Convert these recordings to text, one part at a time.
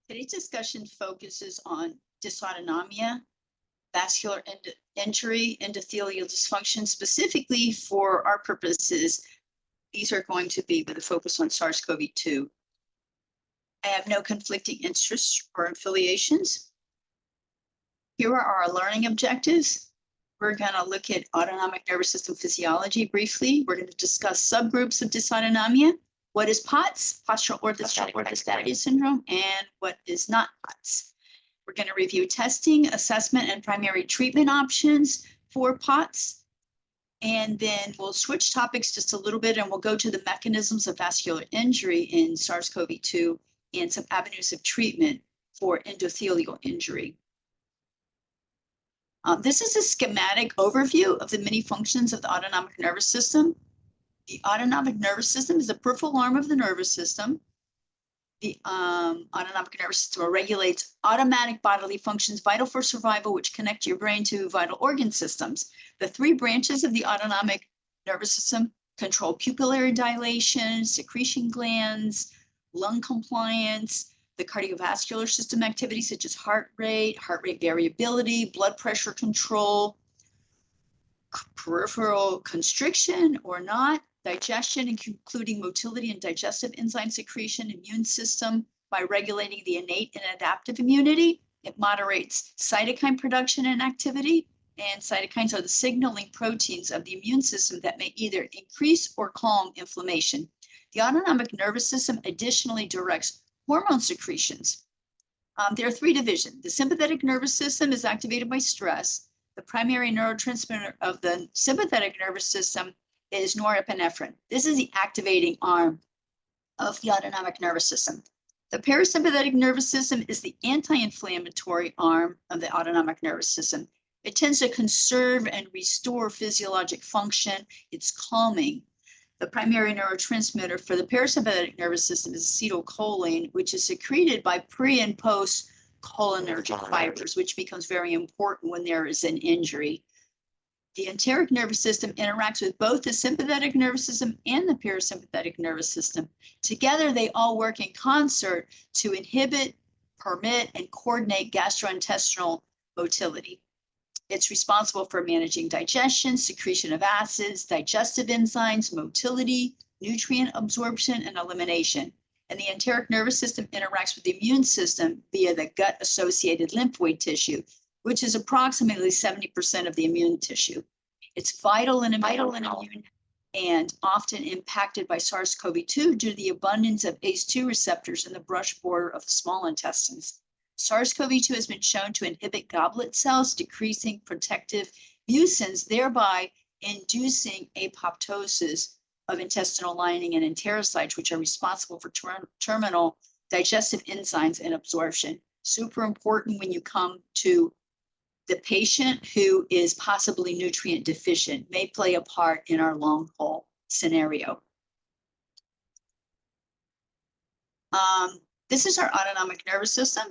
Today's discussion focuses on dysautonomia, vascular injury, endothelial dysfunction. Specifically for our purposes, these are going to be with a focus on SARS-CoV-2. I have no conflicting interests or affiliations. Here are our learning objectives. We're going to look at autonomic nervous system physiology briefly. We're going to discuss subgroups of dysautonomia. What is POTS, postural orthostatic syndrome, and what is not POTS. We're going to review testing, assessment, and primary treatment options for POTS. And then we'll switch topics just a little bit, and we'll go to the mechanisms of vascular injury in SARS-CoV-2 and some avenues of treatment for endothelial injury. This is a schematic overview of the many functions of the autonomic nervous system. The autonomic nervous system is the peripheral arm of the nervous system. The autonomic nervous system regulates automatic bodily functions vital for survival, which connect your brain to vital organ systems. The three branches of the autonomic nervous system control pupillary dilation, secretion glands, lung compliance, the cardiovascular system activities such as heart rate variability, blood pressure control, peripheral constriction or not, digestion, including motility and digestive enzyme secretion, immune system by regulating the innate and adaptive immunity. It moderates cytokine production and activity, and cytokines are the signaling proteins of the immune system that may either increase or calm inflammation. The autonomic nervous system additionally directs hormone secretions. There are three divisions. The sympathetic nervous system is activated by stress. The primary neurotransmitter of the sympathetic nervous system is norepinephrine. This is the activating arm of the autonomic nervous system. The parasympathetic nervous system is the anti-inflammatory arm of the autonomic nervous system. It tends to conserve and restore physiologic function. It's calming. The primary neurotransmitter for the parasympathetic nervous system is acetylcholine, which is secreted by pre and post cholinergic fibers, which becomes very important when there is an injury. The enteric nervous system interacts with both the sympathetic nervous system and the parasympathetic nervous system. Together, they all work in concert to inhibit, permit, and coordinate gastrointestinal motility. It's responsible for managing digestion, secretion of acids, digestive enzymes, motility, nutrient absorption, and elimination. And the enteric nervous system interacts with the immune system via the gut-associated lymphoid tissue, which is approximately 70% of the immune tissue. It's vital and immune and often impacted by SARS-CoV-2 due to the abundance of ACE2 receptors in the brush border of the small intestines. SARS-CoV-2 has been shown to inhibit goblet cells, decreasing protective mucins, thereby inducing apoptosis of intestinal lining and enterocytes, which are responsible for terminal digestive enzymes and absorption. Super important when you come to the patient who is possibly nutrient deficient, may play a part in our long haul scenario. This is our autonomic nervous system,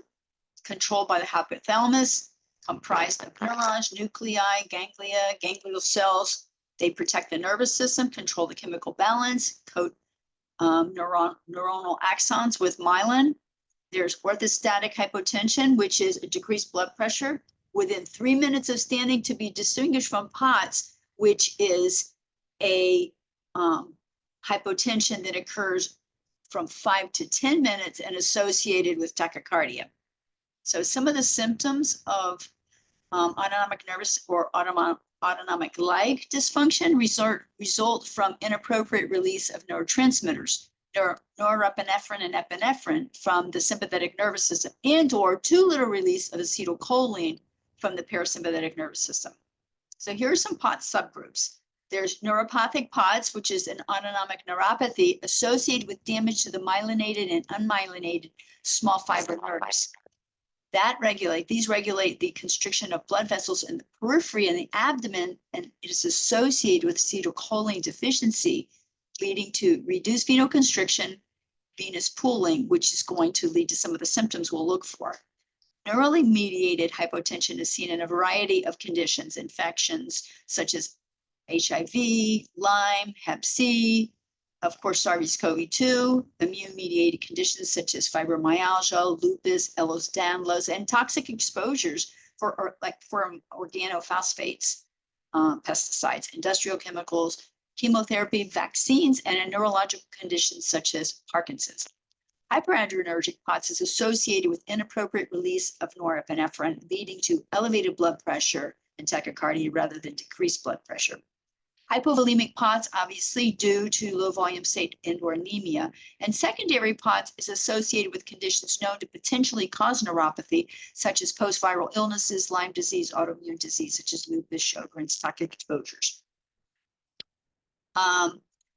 controlled by the hypothalamus, comprised of neurons, nuclei, ganglia, ganglial cells. They protect the nervous system, control the chemical balance, coat neuronal axons with myelin. There's orthostatic hypotension, which is a decreased blood pressure within 3 minutes of standing, to be distinguished from POTS, which is a hypotension that occurs from 5 to 10 minutes and associated with tachycardia. So some of the symptoms of autonomic nervous or autonomic-like dysfunction result from inappropriate release of neurotransmitters, norepinephrine and epinephrine from the sympathetic nervous system, and or too little release of acetylcholine from the parasympathetic nervous system. So here are some POTS subgroups. There's neuropathic POTS, which is an autonomic neuropathy associated with damage to the myelinated and unmyelinated small fiber nerves. These regulate the constriction of blood vessels in the periphery and the abdomen, and it is associated with acetylcholine deficiency, leading to reduced venoconstriction, venous pooling, which is going to lead to some of the symptoms we'll look for. Neurally mediated hypotension is seen in a variety of conditions, infections such as HIV, Lyme, Hep C, of course, SARS-CoV-2, immune-mediated conditions such as fibromyalgia, lupus, Ehlers-Danlos, and toxic exposures for organophosphates, pesticides, industrial chemicals, chemotherapy, vaccines, and neurological conditions such as Parkinson's. Hyperadrenergic POTS is associated with inappropriate release of norepinephrine, leading to elevated blood pressure and tachycardia rather than decreased blood pressure. Hypovolemic POTS, obviously due to low volume state and/or anemia, and secondary POTS is associated with conditions known to potentially cause neuropathy, such as post-viral illnesses, Lyme disease, autoimmune disease, such as lupus, Sjogren's, toxic exposures.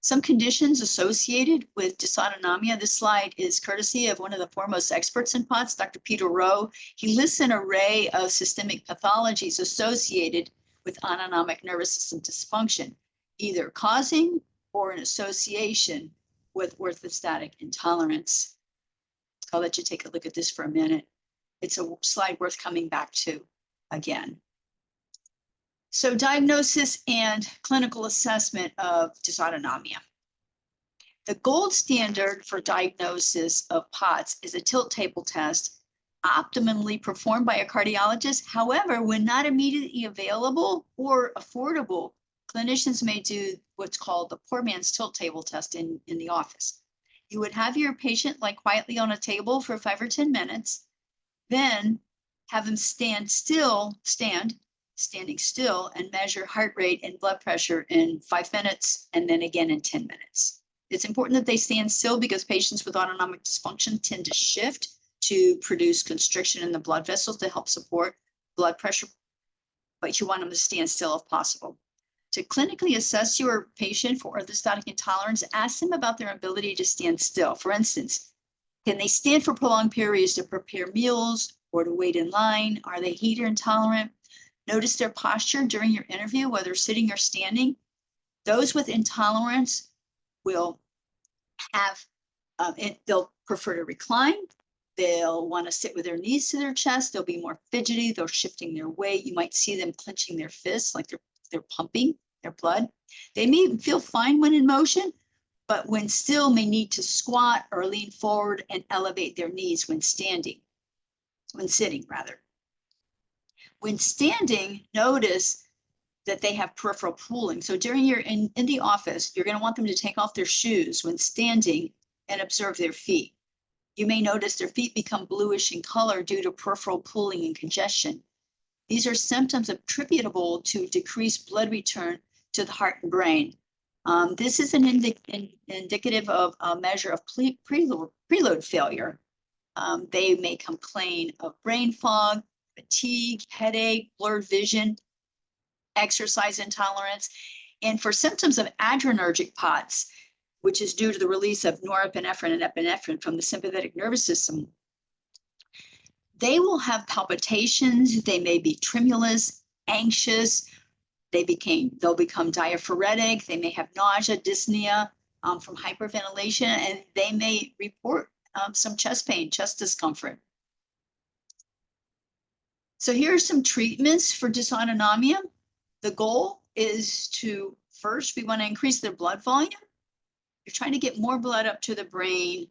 Some conditions associated with dysautonomia. This slide is courtesy of one of the foremost experts in POTS, Dr. Peter Rowe. He lists an array of systemic pathologies associated with autonomic nervous system dysfunction, either causing or in association with orthostatic intolerance. I'll let you take a look at this for a minute. It's a slide worth coming back to again. So diagnosis and clinical assessment of dysautonomia. The gold standard for diagnosis of POTS is a tilt table test optimally performed by a cardiologist. However, when not immediately available or affordable, clinicians may do what's called the poor man's tilt table test in the office. You would have your patient lie quietly on a table for 5 or 10 minutes, then have them standing still and measure heart rate and blood pressure in 5 minutes and then again in 10 minutes. It's important that they stand still because patients with autonomic dysfunction tend to shift to produce constriction in the blood vessels to help support blood pressure, but you want them to stand still if possible. To clinically assess your patient for orthostatic intolerance, ask them about their ability to stand still. For instance, can they stand for prolonged periods to prepare meals or to wait in line? Are they heat intolerant? Notice their posture during your interview, whether sitting or standing. Those with intolerance will have, they'll prefer to recline. They'll want to sit with their knees to their chest. They'll be more fidgety. They're shifting their weight. You might see them clenching their fists like they're pumping their blood. They may feel fine when in motion, but when still may need to squat or lean forward and elevate their knees when sitting rather. When standing, notice that they have peripheral pooling. So during your in the office, you're going to want them to take off their shoes when standing and observe their feet. You may notice their feet become bluish in color due to peripheral pooling and congestion. These are symptoms attributable to decreased blood return to the heart and brain. This is an indicative of a measure of preload failure. They may complain of brain fog, fatigue, headache, blurred vision, exercise intolerance. And for symptoms of adrenergic POTS, which is due to the release of norepinephrine and epinephrine from the sympathetic nervous system, they will have palpitations. They may be tremulous, anxious. They'll become diaphoretic. They may have nausea, dyspnea from hyperventilation, and they may report some chest pain, chest discomfort. So here are some treatments for dysautonomia. The goal is to, first, we want to increase their blood volume. You're trying to get more blood up to the brain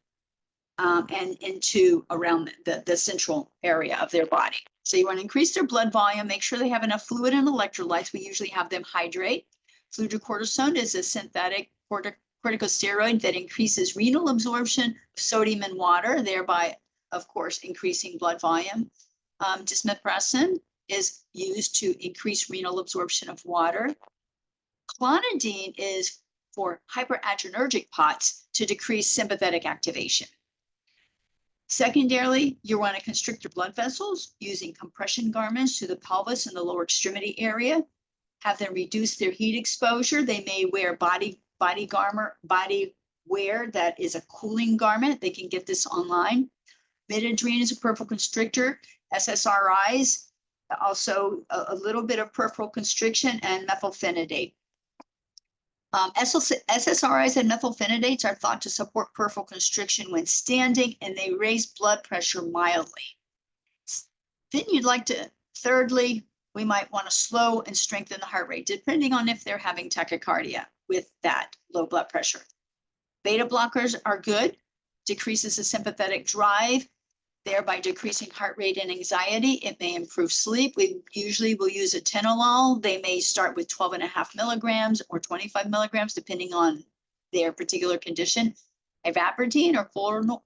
and into around the central area of their body. So you want to increase their blood volume, make sure they have enough fluid and electrolytes. We usually have them hydrate. Fludrocortisone is a synthetic corticosteroid that increases renal absorption of sodium in water, thereby, of course, increasing blood volume. Desmopressin is used to increase renal absorption of water. Clonidine is for hyperadrenergic POTS to decrease sympathetic activation. Secondarily, you want to constrict your blood vessels using compression garments to the pelvis and the lower extremity area. Have them reduce their heat exposure. They may wear body wear that is a cooling garment. They can get this online. Midodrine is a peripheral constrictor. SSRIs, also a little bit of peripheral constriction, and methylphenidate. SSRIs and methylphenidates are thought to support peripheral constriction when standing, and they raise blood pressure mildly. Then you'd like to, thirdly, we might want to slow and strengthen the heart rate, depending on if they're having tachycardia with that low blood pressure. Beta blockers are good, decreases the sympathetic drive, thereby decreasing heart rate and anxiety. It may improve sleep. We usually will use atenolol. They may start with 12.5 milligrams or 25 milligrams, depending on their particular condition. Ivabradine or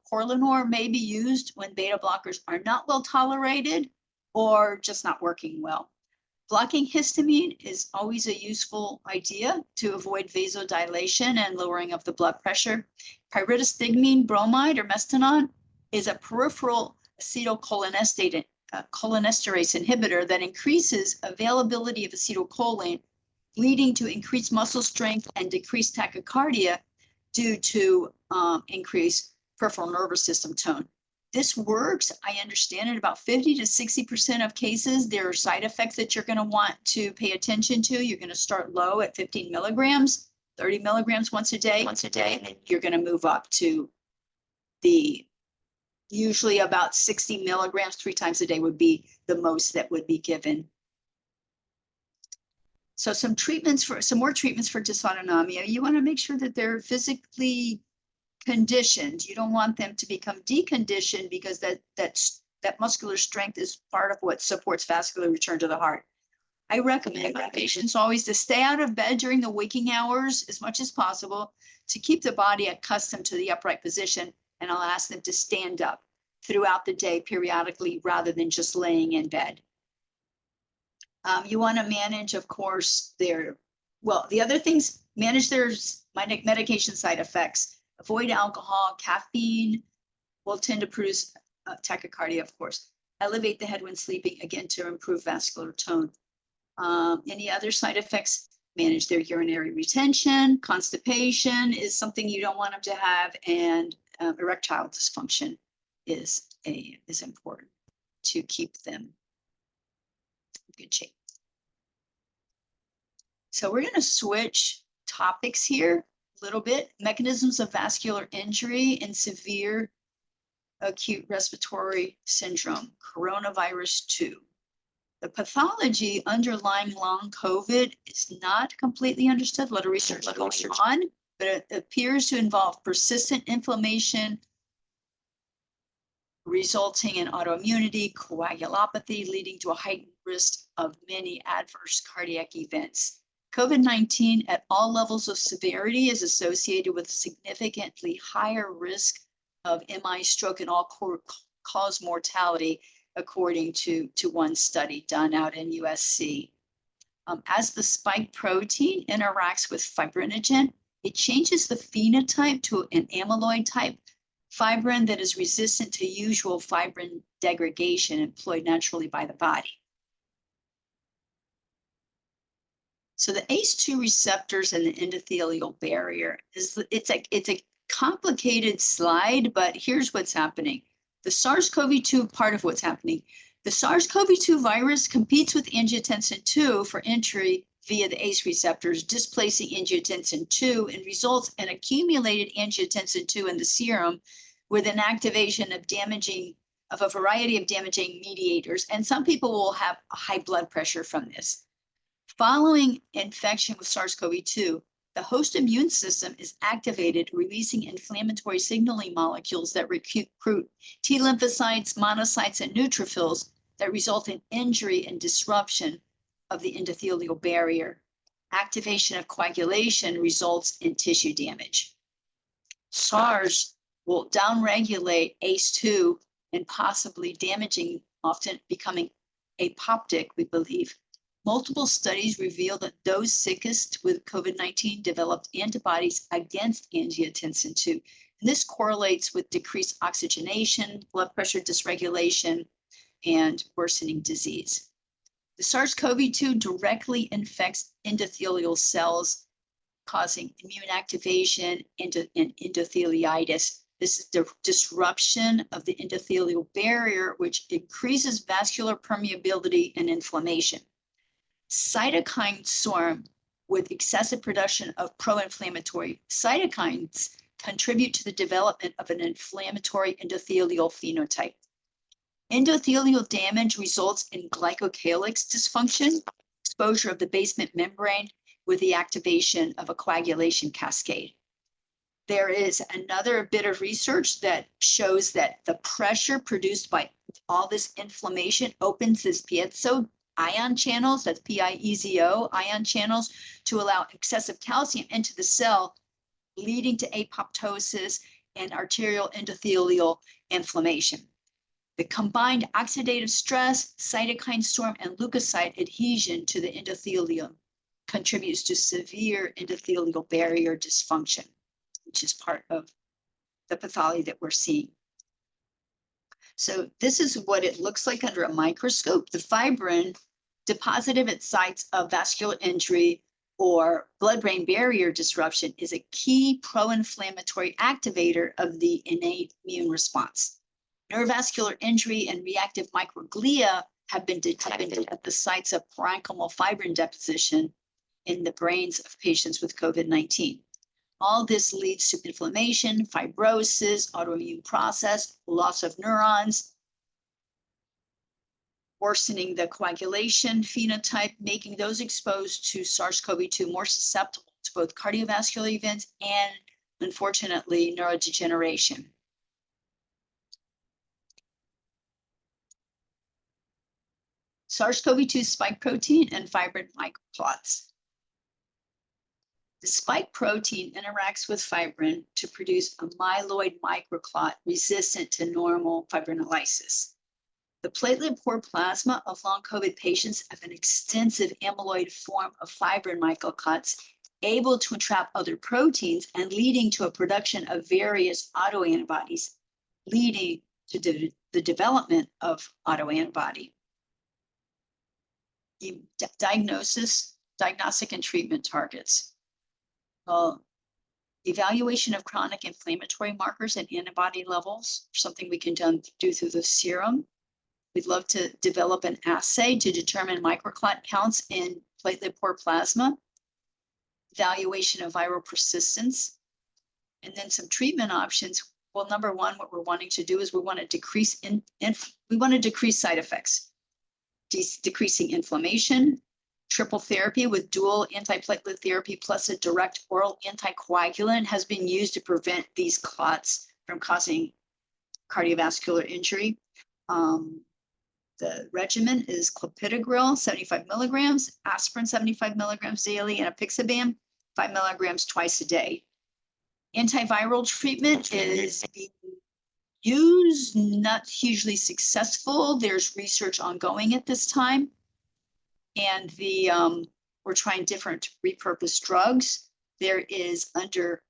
Corlinor may be used when beta blockers are not well tolerated or just not working well. Blocking histamine is always a useful idea to avoid vasodilation and lowering of the blood pressure. Pyridostigmine bromide or mestinon is a peripheral acetylcholinesterase inhibitor that increases availability of acetylcholine, leading to increased muscle strength and decreased tachycardia due to increased peripheral nervous system tone. This works, I understand, in about 50 to 60% of cases. There are side effects that you're going to want to pay attention to. You're going to start low at 15 milligrams, 30 milligrams once a day, and then you're going to move up to the usually about 60 milligrams 3 times a day would be the most that would be given. So some more treatments for dysautonomia. You want to make sure that they're physically conditioned. You don't want them to become deconditioned because that muscular strength is part of what supports vascular return to the heart. I recommend my patients always to stay out of bed during the waking hours as much as possible to keep the body accustomed to the upright position, and I'll ask them to stand up throughout the day periodically rather than just laying in bed. You want to manage, of course, the other things, manage their medication side effects. Avoid alcohol, caffeine will tend to produce tachycardia, of course. Elevate the head when sleeping, again, to improve vascular tone. Any other side effects? Manage their urinary retention. Constipation is something you don't want them to have, and erectile dysfunction is important to keep them in good shape. So we're going to switch topics here a little bit. Mechanisms of vascular injury and severe acute respiratory syndrome, coronavirus 2. The pathology underlying long COVID is not completely understood. A lot of research going on, but it appears to involve persistent inflammation resulting in autoimmunity, coagulopathy, leading to a heightened risk of many adverse cardiac events. COVID-19 at all levels of severity is associated with significantly higher risk of MI, stroke, and all-cause mortality, according to one study done out in USC. As the spike protein interacts with fibrinogen, it changes the phenotype to an amyloid type fibrin that is resistant to usual fibrin degradation employed naturally by the body. So the ACE2 receptors and the endothelial barrier it's a complicated slide, but here's what's happening. The SARS-CoV-2 part of what's happening. The SARS-CoV-2 virus competes with angiotensin II for entry via the ACE receptors, displacing angiotensin II, and results in accumulated angiotensin II in the serum with an activation of a variety of damaging mediators. And some people will have a high blood pressure from this. Following infection with SARS-CoV-2, the host immune system is activated, releasing inflammatory signaling molecules that recruit T lymphocytes, monocytes, and neutrophils that result in injury and disruption of the endothelial barrier. Activation of coagulation results in tissue damage. SARS will downregulate ACE2 and possibly damaging, often becoming apoptic, we believe. Multiple studies reveal that those sickest with COVID-19 developed antibodies against angiotensin II. And this correlates with decreased oxygenation, blood pressure dysregulation, and worsening disease. The SARS-CoV-2 directly infects endothelial cells, causing immune activation and endotheliitis. This is the disruption of the endothelial barrier, which increases vascular permeability and inflammation. Cytokine storm with excessive production of pro-inflammatory cytokines contribute to the development of an inflammatory endothelial phenotype. Endothelial damage results in glycocalyx dysfunction, exposure of the basement membrane with the activation of a coagulation cascade. There is another bit of research that shows that the pressure produced by all this inflammation opens this piezo ion channels, that's PIEZO ion channels, to allow excessive calcium into the cell, leading to apoptosis and arterial endothelial inflammation. The combined oxidative stress, cytokine storm, and leukocyte adhesion to the endothelium contributes to severe endothelial barrier dysfunction, which is part of the pathology that we're seeing. So this is what it looks like under a microscope. The fibrin deposited at sites of vascular injury or blood-brain barrier disruption is a key pro-inflammatory activator of the innate immune response. Neurovascular injury and reactive microglia have been detected at the sites of parenchymal fibrin deposition in the brains of patients with COVID-19. All this leads to inflammation, fibrosis, autoimmune process, loss of neurons, worsening the coagulation phenotype, making those exposed to SARS-CoV-2 more susceptible to both cardiovascular events and, unfortunately, neurodegeneration. SARS-CoV-2 spike protein and fibrin microclots. The spike protein interacts with fibrin to produce a myeloid microclot resistant to normal fibrinolysis. The platelet-poor plasma of long COVID patients have an extensive amyloid form of fibrin microclots able to entrap other proteins and leading to a production of various autoantibodies, leading to the development of autoantibody. Diagnostic and treatment targets. Evaluation of chronic inflammatory markers and antibody levels, something we can do through the serum. We'd love to develop an assay to determine microclot counts in platelet-poor plasma, evaluation of viral persistence, and then some treatment options. Well, number one, what we're wanting to do is we want to decrease side effects, decreasing inflammation, triple therapy with dual antiplatelet therapy plus a direct oral anticoagulant has been used to prevent these clots from causing cardiovascular injury. The regimen is clopidogrel, 75 milligrams, aspirin, 75 milligrams daily, and apixaban, 5 milligrams twice a day. Antiviral treatment is being used, not hugely successful. There's research ongoing at this time. And we're trying different repurposed drugs. There is under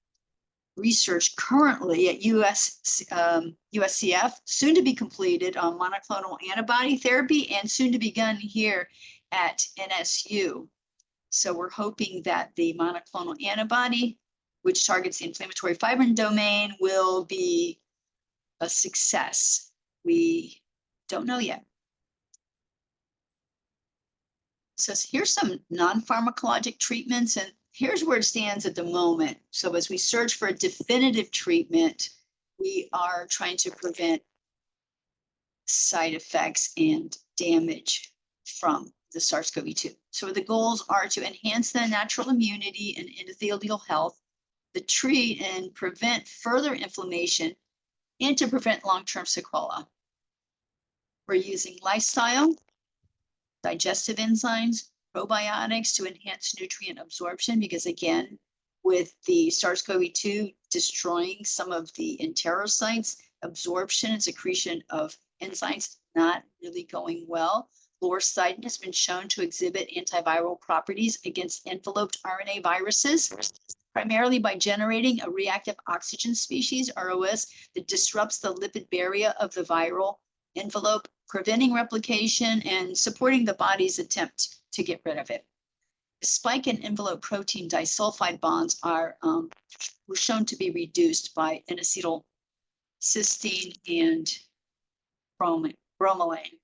research currently at USCF, soon to be completed on monoclonal antibody therapy and soon to be begun here at NSU. So we're hoping that the monoclonal antibody, which targets the inflammatory fibrin domain, will be a success. We don't know yet. So here's some non-pharmacologic treatments, and here's where it stands at the moment. So as we search for a definitive treatment, we are trying to prevent side effects and damage from the SARS-CoV-2. So the goals are to enhance the natural immunity and endothelial health, to treat and prevent further inflammation, and to prevent long-term sequelae. We're using lifestyle, digestive enzymes, probiotics to enhance nutrient absorption, because again, with the SARS-CoV-2 destroying some of the enterocytes, absorption and secretion of enzymes not really going well. Lorcidin has been shown to exhibit antiviral properties against enveloped RNA viruses, primarily by generating a reactive oxygen species, ROS, that disrupts the lipid barrier of the viral envelope, preventing replication and supporting the body's attempt to get rid of it. Spike and envelope protein disulfide bonds were shown to be reduced by N-acetylcysteine and bromelain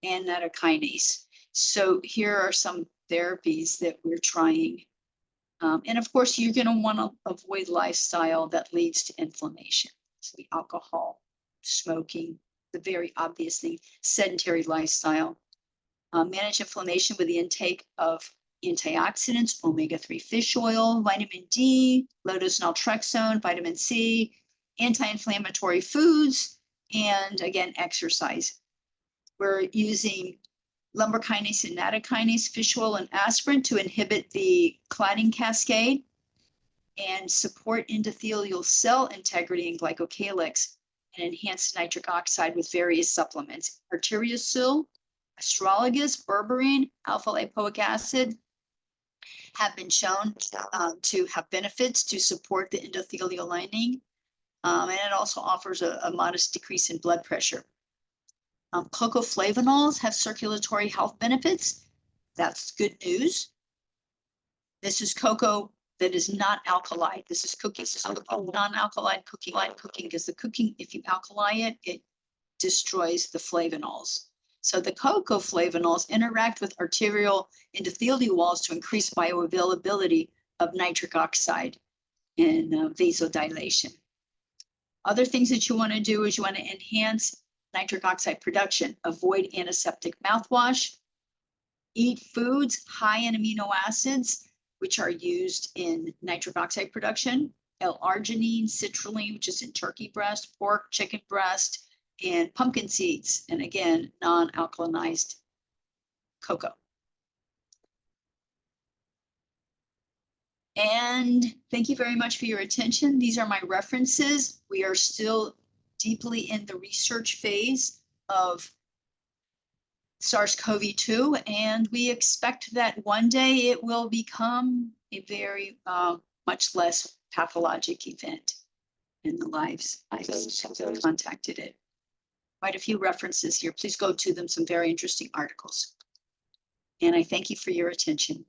and nattokinase. So here are some therapies that we're trying. And of course, you're going to want to avoid lifestyle that leads to inflammation. So the alcohol, smoking, the very obvious thing, sedentary lifestyle. Manage inflammation with the intake of antioxidants, omega-3 fish oil, vitamin D, low-dose naltrexone, vitamin C, anti-inflammatory foods, and again, exercise. We're using lumbar kinase and nattokinase, fish oil, and aspirin to inhibit the clotting cascade and support endothelial cell integrity and glycocalyx, and enhance nitric oxide with various supplements. Arteriosul, astragalus, berberine, alpha lipoic acid have been shown to have benefits to support the endothelial lining, and it also offers a modest decrease in blood pressure. Cocoa flavonols have circulatory health benefits. That's good news. This is cocoa that is not alkali. This is cooking. This is non-alkaline cooking. Because the cooking, if you alkali it, it destroys the flavonols. So the cocoa flavonols interact with arterial endothelial walls to increase bioavailability of nitric oxide and vasodilation. Other things that you want to do is you want to enhance nitric oxide production, avoid antiseptic mouthwash, eat foods high in amino acids, which are used in nitric oxide production, L-arginine, citrulline, which is in turkey breast, pork, chicken breast, and pumpkin seeds, and again, non-alkalinized cocoa. And thank you very much for your attention. These are my references. We are still deeply in the research phase of SARS-CoV-2, and we expect that one day it will become a very much less pathologic event in the lives of those who have contacted it. Quite a few references here. Please go to them, some very interesting articles. And I thank you for your attention.